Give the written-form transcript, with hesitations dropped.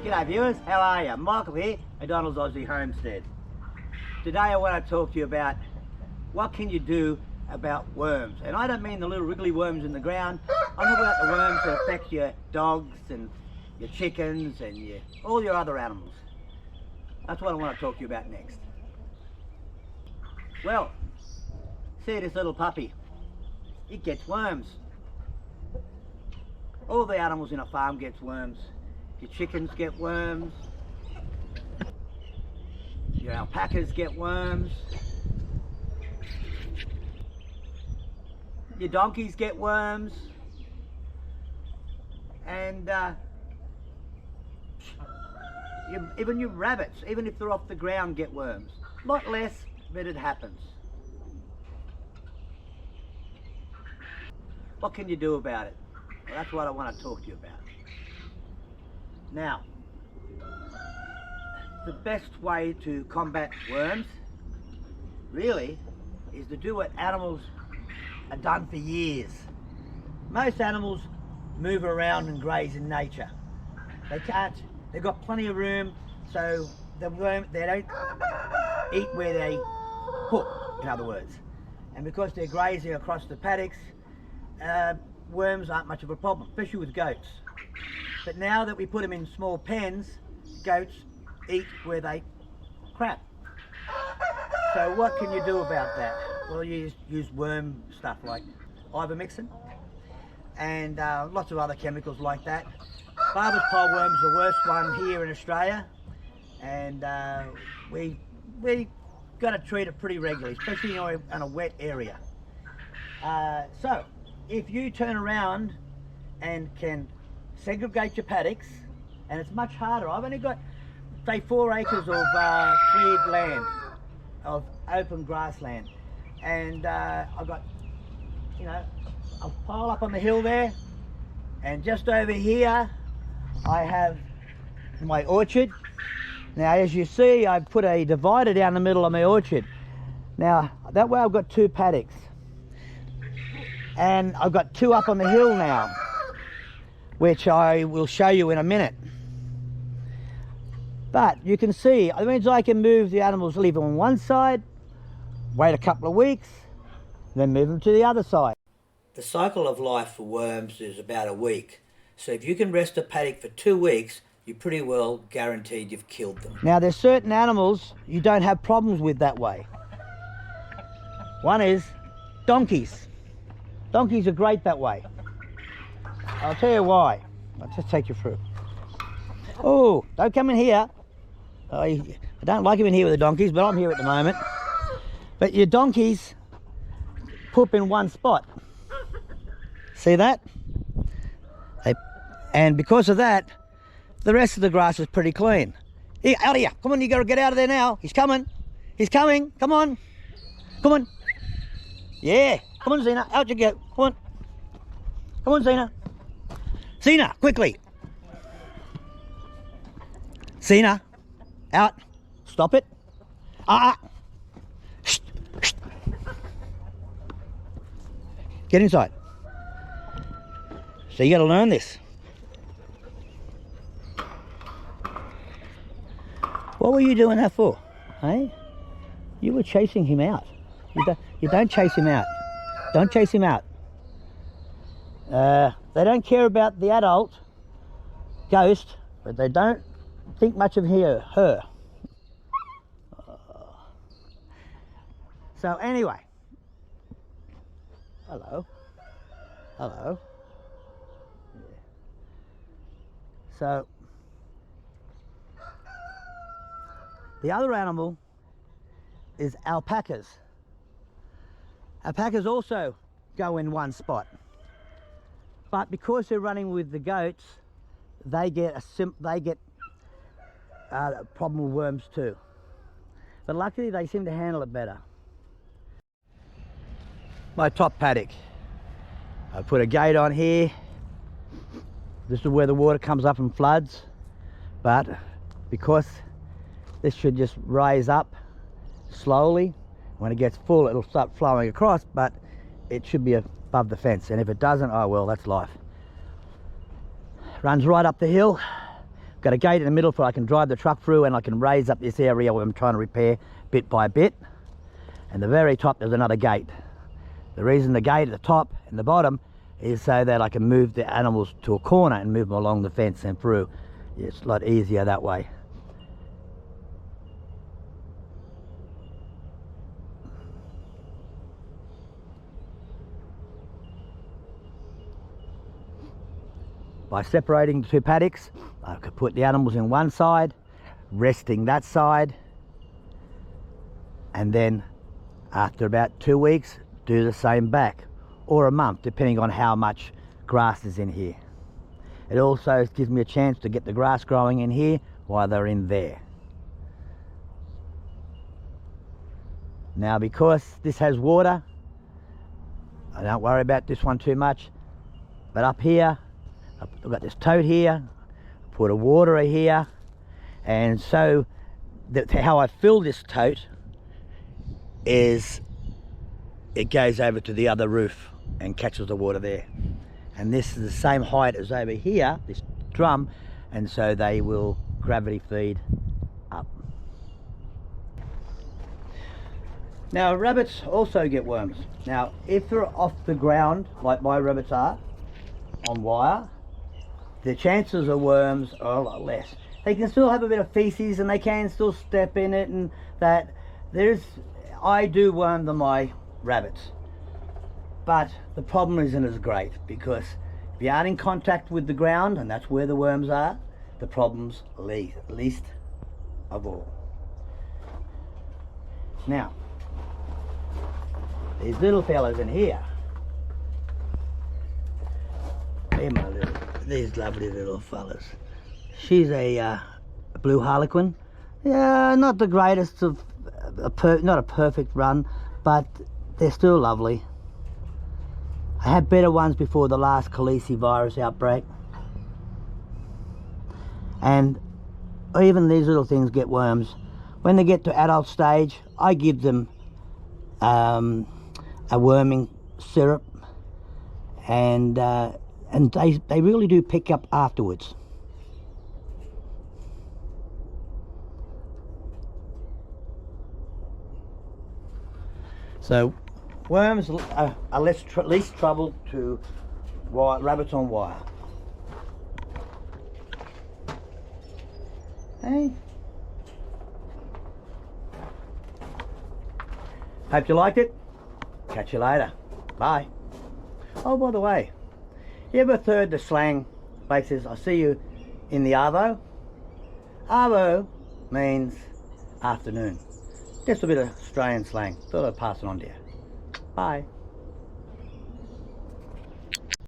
G'day viewers, how are you? Michael here at Donald's Aussie Homestead. Today I want to talk to you about what can you do about worms. And I don't mean the little wriggly worms in the ground. I'm talking about the worms that affect your dogs and your chickens and all your other animals. That's what I want to talk to you about next. Well, see this little puppy. It gets worms. All the animals in a farm gets worms. Your chickens get worms. Your alpacas get worms. Your donkeys get worms. And even your rabbits, even if they're off the ground, get worms. A lot less, but it happens. What can you do about it? Well, that's what I want to talk to you about. Now, the best way to combat worms, really, is to do what animals have done for years. Most animals move around and graze in nature. They can't, they've got plenty of room, so they don't eat where they hook, in other words. And because they're grazing across the paddocks, worms aren't much of a problem, especially with goats. But now that we put them in small pens, goats eat where they crap. So what can you do about that? Well, you use worm stuff like ivermectin and lots of other chemicals like that. Barber's pole worm's the worst one here in Australia, and we got to treat it pretty regularly, especially in a wet area. So if you turn around and can segregate your paddocks, and it's much harder. I've only got, say, 4 acres of cleared land, of open grassland, and I've got, a pile up on the hill there, and just over here I have my orchard. Now, as you see, I've put a divider down the middle of my orchard. Now, that way I've got 2 paddocks, and I've got 2 up on the hill now, which I will show you in a minute. But you can see, it means I can move the animals, leave them on one side, wait a couple of weeks, then move them to the other side. The cycle of life for worms is about a week. So if you can rest a paddock for 2 weeks, you're pretty well guaranteed you've killed them. Now there's certain animals you don't have problems with that way. One is donkeys. Donkeys are great that way. I'll tell you why. I'll just take you through. Oh, don't come in here. I don't like him in here with the donkeys, but I'm here at the moment. But your donkeys poop in one spot. See that? And because of that, the rest of the grass is pretty clean. Here, out of here. Come on, you got to get out of there now. He's coming. He's coming. Come on. Come on. Yeah. Come on, Zena. Out you go. Come on. Come on, Zena. Zena, quickly. Zena, out. Stop it. Shh. Shh. Get inside. So you got to learn this. What were you doing that for? Hey? You were chasing him out. You don't chase him out. Don't chase him out. They don't care about the adult ghost, but they don't think much of her. So anyway, hello. Yeah. So the other animal is alpacas. Alpacas also go in one spot. But because they're running with the goats, they get a problem with worms too. But luckily they seem to handle it better. My top paddock. I put a gate on here. This is where the water comes up and floods. But because this should just raise up slowly, when it gets full it'll start flowing across, but it should be above the fence, and if it doesn't, oh well, that's life. Runs right up the hill, Got a gate in the middle so I can drive the truck through, and I can raise up this area where I'm trying to repair bit by bit. And the very top there's another gate. The reason the gate at the top and the bottom is so that I can move the animals to a corner and move them along the fence and through. It's a lot easier that way. By separating the two paddocks, I could put the animals in one side, resting that side, and then after about 2 weeks, do the same back, or a month, depending on how much grass is in here. It also gives me a chance to get the grass growing in here while they're in there. Now, because this has water, I don't worry about this one too much, but up here, I've got this tote here, put a waterer here, and so how I fill this tote is it goes over to the other roof and catches the water there. And this is the same height as over here, this drum, and so they will gravity feed up. Now, rabbits also get worms. Now, if they're off the ground, like my rabbits are, on wire, the chances of worms are a lot less. They can still have a bit of feces and they can still step in it, and that I do worm my rabbits, but the problem isn't as great, because if you aren't in contact with the ground, and that's where the worms are, the problem's least of all. Now, these little fellas in here, these lovely little fellas. She's a blue harlequin. Yeah, not the greatest of not a perfect run, but they're still lovely. I had better ones before the last Khaleesi virus outbreak. And even these little things get worms. When they get to adult stage, I give them a worming syrup, and they really do pick up afterwards. So worms are least trouble to rabbits on wire. Hey. Hope you liked it. Catch you later. Bye. Oh, by the way, you ever heard the slang like says, "I see you in the arvo"? Arvo means afternoon. Just a bit of Australian slang. Thought I'd pass it on to you. Bye.